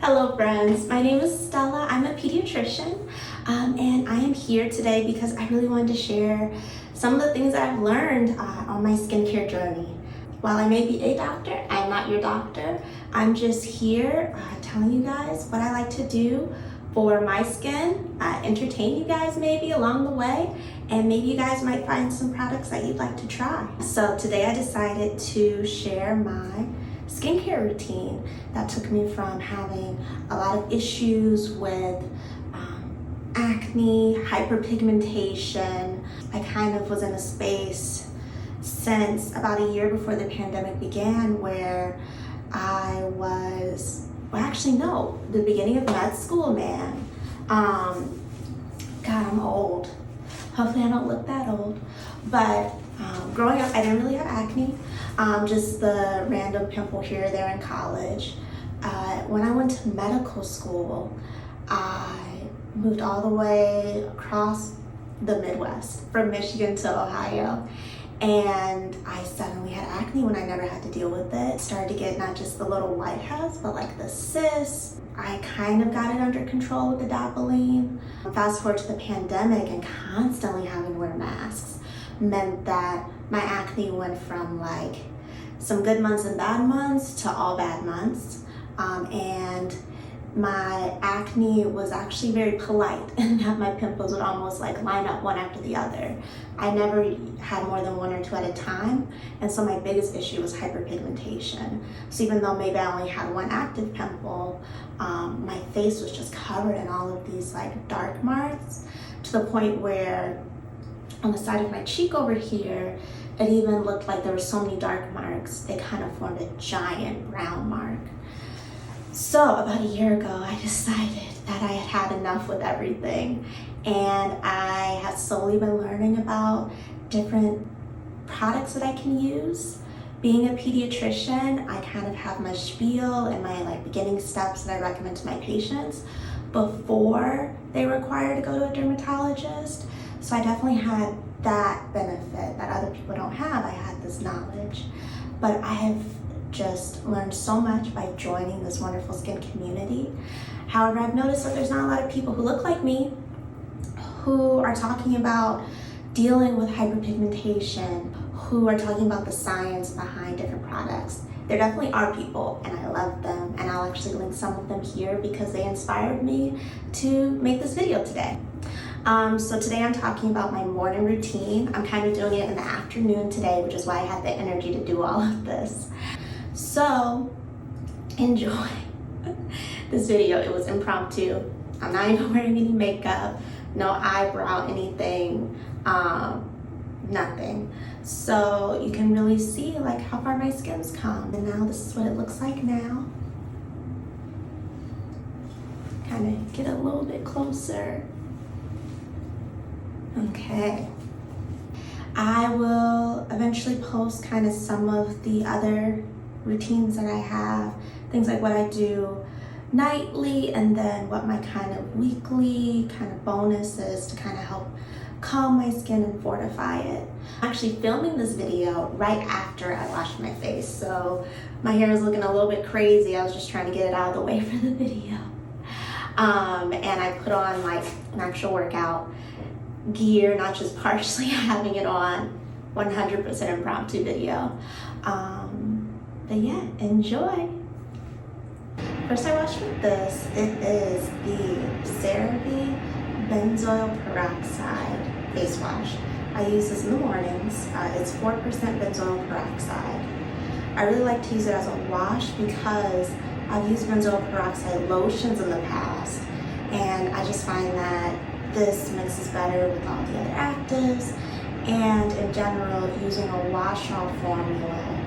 Hello friends, my name is Stella. I'm a pediatrician and I am here today because I really wanted to share some of the things that I've learned on my skincare journey. While I may be a doctor, I'm not your doctor. I'm just here telling you guys what I like to do for my skin, entertain you guys maybe along the way, and maybe you guys might find some products that you'd like to try. So today I decided to share my skincare routine that took me from having a lot of issues with acne, hyperpigmentation. I kind of was in a space since about a year before the pandemic began where I was, the beginning of med school, man. God, I'm old. Hopefully I don't look that old. But growing up, I didn't really have acne. Just the random pimple here or there in college. When I went to medical school, I moved all the way across the Midwest, from Michigan to Ohio. And I suddenly had acne when I never had to deal with it. Started to get not just the little whiteheads, but like the cysts. I kind of got it under control with the dappling. Fast forward to the pandemic and constantly having to wear masks meant that my acne went from like some good months and bad months to all bad months. And my acne was actually very polite and that my pimples would almost like line up one after the other. I never had more than one or two at a time. And so my biggest issue was hyperpigmentation. So even though maybe I only had one active pimple, my face was just covered in all of these like dark marks to the point where on the side of my cheek over here, it even looked like there were so many dark marks, they kind of formed a giant brown mark. So about a year ago, I decided that I had had enough with everything. And I have slowly been learning about different products that I can use. Being a pediatrician, I kind of have my spiel and my like beginning steps that I recommend to my patients before they require to go to a dermatologist. So I definitely had that benefit that other people don't have. I had this knowledge, but I have just learned so much by joining this wonderful skin community. However, I've noticed that there's not a lot of people who look like me who are talking about dealing with hyperpigmentation, who are talking about the science behind different products. There definitely are people and I love them, and I'll actually link some of them here because they inspired me to make this video today. So today I'm talking about my morning routine. I'm kind of doing it in the afternoon today, which is why I had the energy to do all of this. So enjoy this video. It was impromptu. I'm not even wearing any makeup, no eyebrow, anything, nothing. So you can really see like how far my skin's come. And now this is what it looks like now. Kind of get a little bit closer. Okay. I will eventually post kind of some of the other routines that I have, things like what I do nightly and then what my kind of weekly kind of bonus is to kind of help calm my skin and fortify it. I'm actually filming this video right after I washed my face, so my hair is looking a little bit crazy. I was just trying to get it out of the way for the video. And I put on like an actual workout gear, not just partially having it on, 100% impromptu video. But yeah, enjoy. First I wash with this. It is the Cerave benzoyl peroxide face wash. I use this in the mornings. It's 4% benzoyl peroxide. I really like to use it as a wash because I've used benzoyl peroxide lotions in the past, and I just find that this mixes better with all the other actives, and in general, using a wash-off formula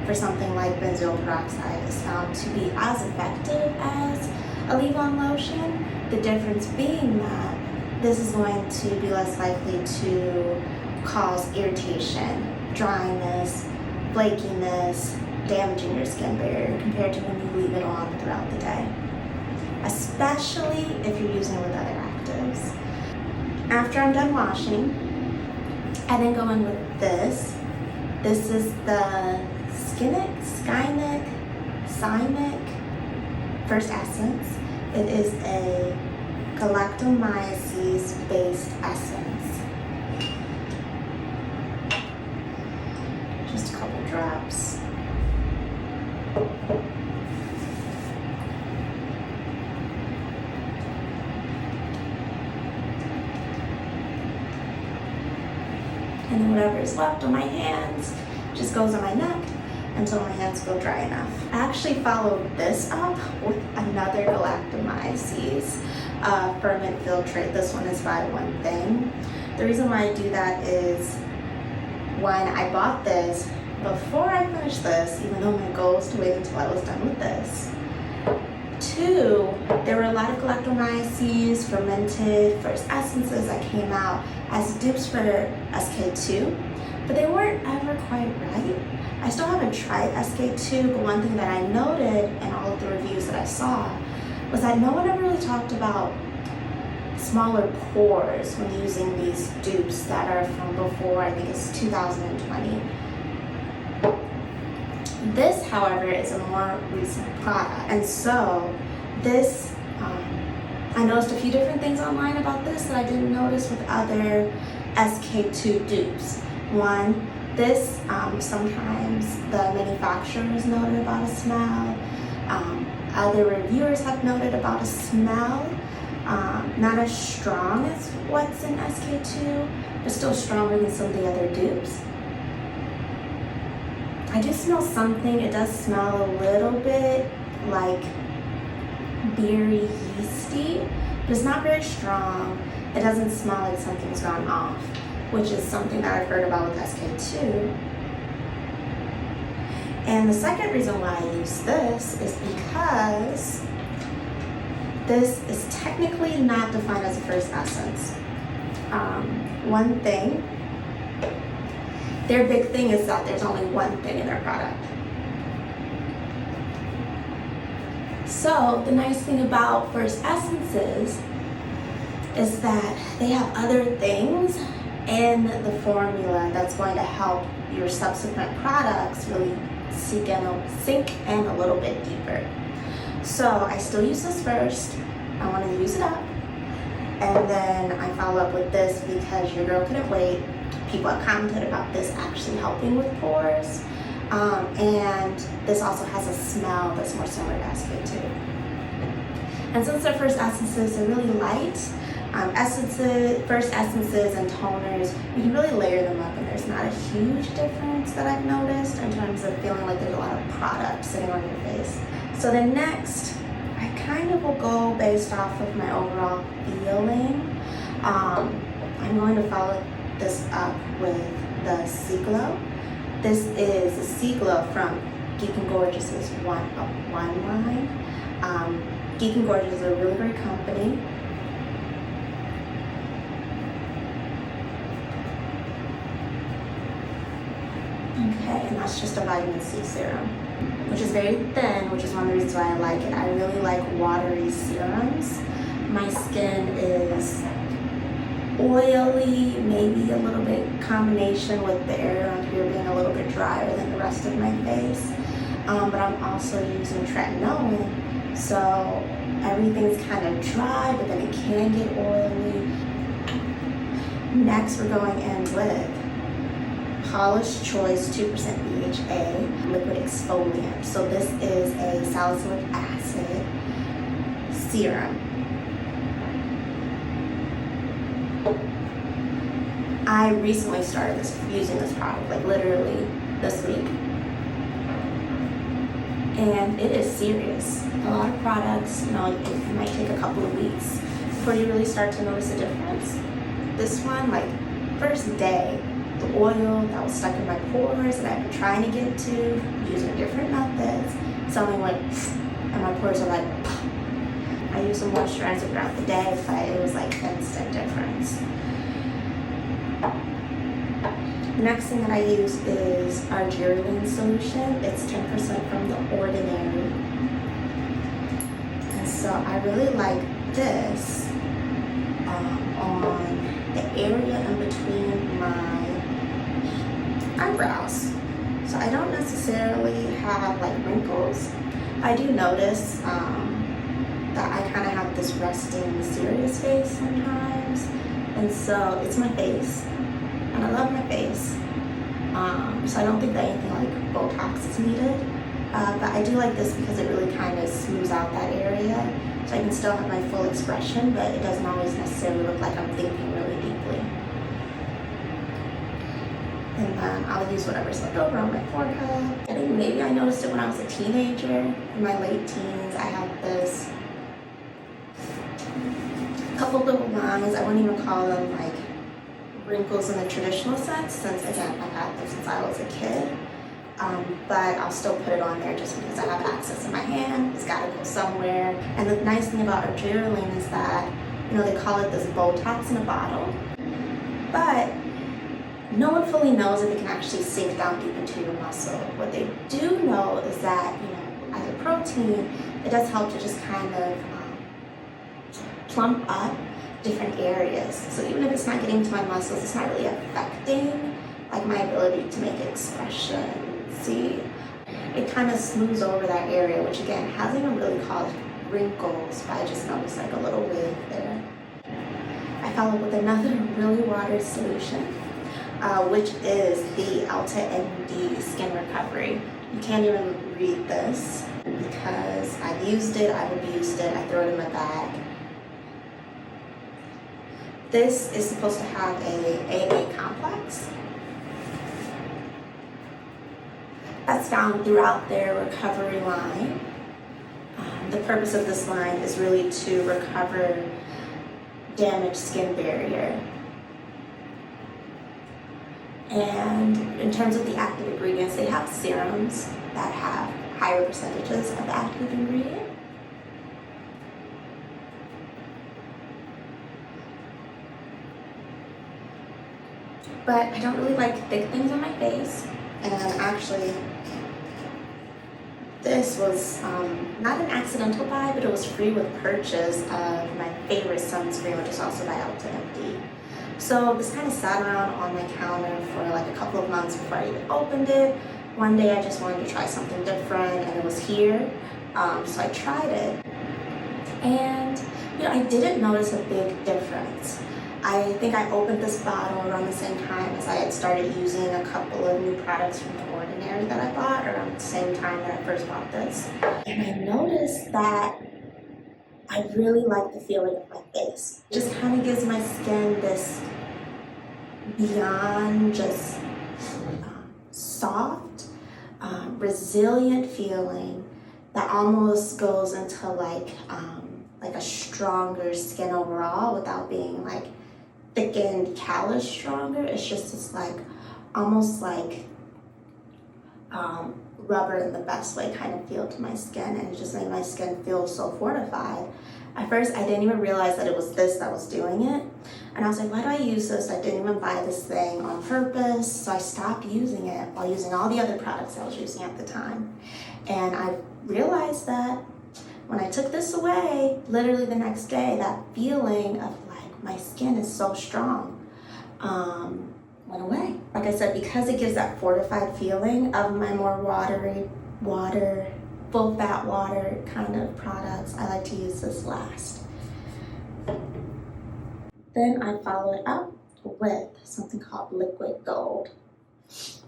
for something like benzoyl peroxide is found to be as effective as a leave-on lotion. The difference being that this is going to be less likely to cause irritation, dryness, flakiness, damaging your skin barrier compared to when you leave it on throughout the day, especially if you're using it with other actives. After I'm done washing, I then go in with this. This is the Scinic, first essence. It is a Galactomyces based essence. Just a couple drops. And then whatever is left on my hands just goes on my neck until my hands feel dry enough. I actually followed this up with another Galactomyces Ferment Filtrate. This one is by One Thing. The reason why I do that is when I bought this, before I finished this, even though my goal was to wait until I was done with this, two, there were a lot of Galactomyces fermented first essences that came out as dupes for SK2, but they weren't ever quite right. I still haven't tried SK2, but one thing that I noted in all of the reviews that I saw was that no one ever really talked about smaller pores when using these dupes that are from before, I think it's 2020. This, however, is a more recent product. And so this, I noticed a few different things online about this that I didn't notice with other SK2 dupes. One, this, sometimes the manufacturers noted about a smell. Other reviewers have noted about a smell. Not as strong as what's in SK2, but still stronger than some of the other dupes. I do smell something. It does smell a little bit like beery yeasty, but it's not very strong. It doesn't smell like something's gone off, which is something that I've heard about with SK2. And the second reason why I use this is because this is technically not defined as a first essence. One thing, their big thing is that there's only one thing in their product. So the nice thing about first essences is that they have other things in the formula that's going to help your subsequent products really sink in a little bit deeper. So I still use this first. I want to use it up. And then I follow up with this because your girl couldn't wait. People have commented about this actually helping with pores. And this also has a smell that's more similar to SK2. And since they're first essences, they're really light. First essences and toners, you can really layer them up and there's not a huge difference that I've noticed in terms of feeling like there's a lot of product sitting on your face. So then next, I kind of will go based off of my overall feeling. I'm going to follow this up with the Sea Glow. This is the Sea Glow from Geek and Gorgeous's one line. Geek and Gorgeous is a really great company. Okay, and that's just a vitamin C serum, which is very thin, which is one of the reasons why I like it. I really like watery serums. My skin is oily, maybe a little bit combination with the area around here being a little bit drier than the rest of my face. But I'm also using tretinoin, so everything's kind of dry, but then it can get oily. Next, we're going in with Paula's Choice 2% BHA liquid exfoliant. So this is a salicylic acid serum. I recently started using this product, like literally this week. And it is serious. A lot of products, it might take a couple of weeks before you really start to notice a difference. This one, like first day, the oil that was stuck in my pores that I've been trying to get to using different methods suddenly went, and my pores are like, I used some moisturizer throughout the day, but it was like instant difference. The next thing that I use is Argireline Solution. It's 10% from the Ordinary. And so I really like this on the area in between my eyebrows. So I don't necessarily have like wrinkles. I do notice that I kind of have this resting, serious face sometimes. And so it's my face, and I love my face. So I don't think that anything like Botox is needed. But I do like this because it really kind of smooths out that area. So I can still have my full expression, but it doesn't always necessarily look like I'm thinking really deeply. And then I'll use whatever's left over on my forehead. I think maybe I noticed it when I was a teenager. In my late teens, I had this couple little lines. I wouldn't even call them like wrinkles in the traditional sense, since again, I've had them since I was a kid. But I'll still put it on there just because I have access in my hand. It's gotta go somewhere. And the nice thing about Argireline is that, you know, they call it this Botox in a bottle, but no one fully knows if it can actually sink down deep into your muscle. What they do know is that, you know, as a protein, it does help to just kind of plump up different areas. So even if it's not getting to my muscles, it's not really affecting like my ability to make expression. See, it kind of smooths over that area, which again hasn't even really caused wrinkles, but I just noticed like a little wave there. I follow with another really watery solution, which is the Elta ND Skin Recovery. You can't even read this because I've used it, I've abused it, I throw it in my bag. This is supposed to have a AA complex that's found throughout their recovery line. The purpose of this line is really to recover damaged skin barrier. And in terms of the active ingredients, they have serums that have higher percentages of the active ingredient. But I don't really like thick things on my face. And actually, this was not an accidental buy, but it was free with purchase of my favorite sunscreen, which is also by Elta MD. So this kind of sat around on my counter for like a couple of months before I even opened it. One day I just wanted to try something different, and it was here, so I tried it. And you know, I didn't notice a big difference. I think I opened this bottle around the same time as I had started using a couple of new products from the Ordinary that I bought around the same time that I first bought this. And I noticed that I really like the feeling of my face. It just kind of gives my skin this beyond just soft, resilient feeling that almost goes into like a stronger skin overall without being like thickened, callous stronger. It's just this like almost like rubber in the best way kind of feel to my skin, and it just made my skin feel so fortified. At first I didn't even realize that it was this that was doing it, and I was like, why do I use this? I didn't even buy this thing on purpose. So I stopped using it while using all the other products I was using at the time. And I realized that when I took this away, literally the next day, that feeling of like my skin is so strong went away. Like I said, because it gives that fortified feeling of my more watery, full fat water kind of products, I like to use this last. Then I follow it up with something called Liquid Gold.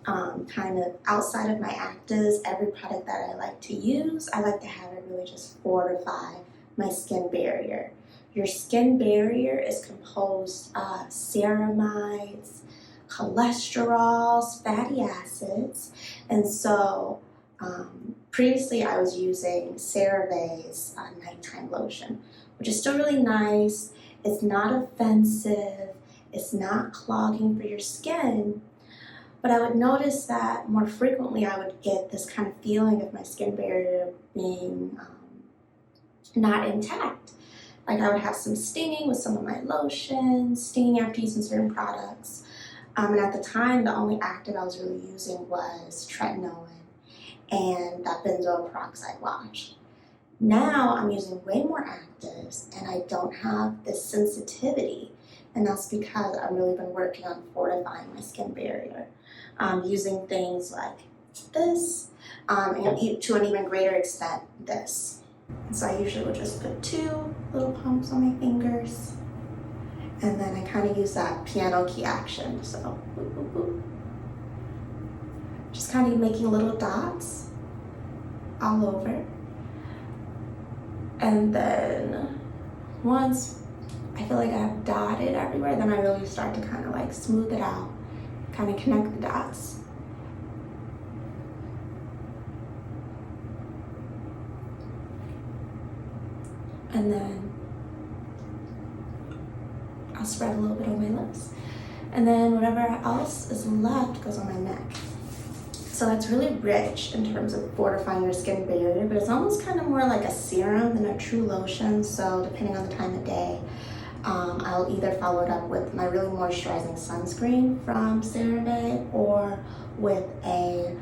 Kind of outside of my actives, every product that I like to use, I like to have it really just fortify my skin barrier. Your skin barrier is composed of ceramides, cholesterols, fatty acids, and so previously I was using Cerave's nighttime lotion, which is still really nice. It's not offensive, it's not clogging for your skin, but I would notice that more frequently I would get this kind of feeling of my skin barrier being not intact. Like I would have some stinging with some of my lotions, stinging after using certain products. And at the time, the only active I was really using was tretinoin and that benzoyl peroxide wash. Now I'm using way more actives and I don't have this sensitivity. And that's because I've really been working on fortifying my skin barrier. Using things like this, and to an even greater extent, this. And so I usually will just put 2 little pumps on my fingers. And then I kind of use that piano key action. So, boop, boop, boop. Just kind of making little dots all over. And then once I feel like I've dotted everywhere, then I really start to kind of like smooth it out, kind of connect the dots. And then I'll spread a little bit on my lips. And then whatever else is left goes on my neck. So that's really rich in terms of fortifying your skin barrier, but it's almost kind of more like a serum than a true lotion. So depending on the time of day, I'll either follow it up with my really moisturizing sunscreen from Cerave or with a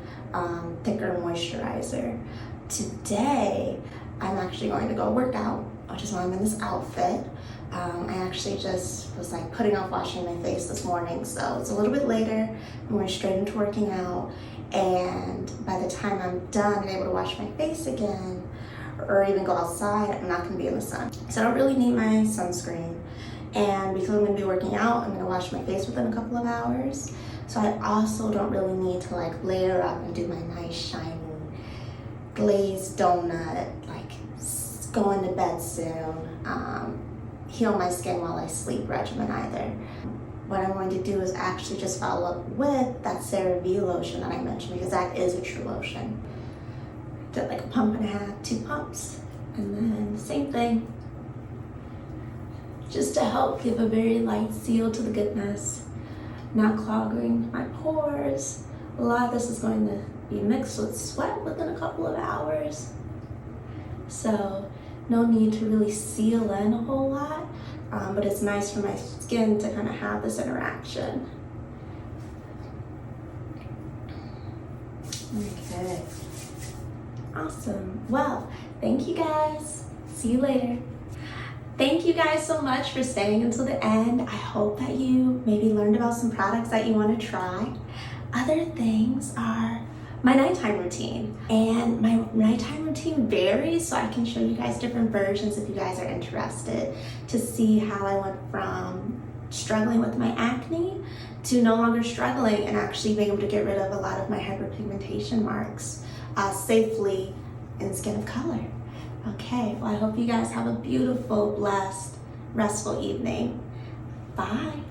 thicker moisturizer. Today, I'm actually going to go work out, which is why I'm in this outfit. I actually just was like putting off washing my face this morning, so it's a little bit later. I'm going straight into working out, and by the time I'm done and able to wash my face again, or even go outside, I'm not going to be in the sun. So I don't really need my sunscreen, and because I'm going to be working out, I'm going to wash my face within a couple of hours. So I also don't really need to like layer up and do my nice shiny glazed donut, like going to bed soon, heal my skin while I sleep regimen either. What I'm going to do is actually just follow up with that Cerave lotion that I mentioned, because that is a true lotion. Did like a pump and a half, 2 pumps, and then the same thing, just to help give a very light seal to the goodness, not clogging my pores. A lot of this is going to be mixed with sweat within a couple of hours, so no need to really seal in a whole lot, but it's nice for my skin to kind of have this interaction. Okay, awesome. Well, thank you guys. See you later. Thank you guys so much for staying until the end. I hope that you maybe learned about some products that you want to try. Other things are my nighttime routine, and my nighttime routine varies, so I can show you guys different versions if you guys are interested to see how I went from struggling with my acne to no longer struggling and actually being able to get rid of a lot of my hyperpigmentation marks safely in Skin of Color. Okay, well, I hope you guys have a beautiful, blessed, restful evening. Bye.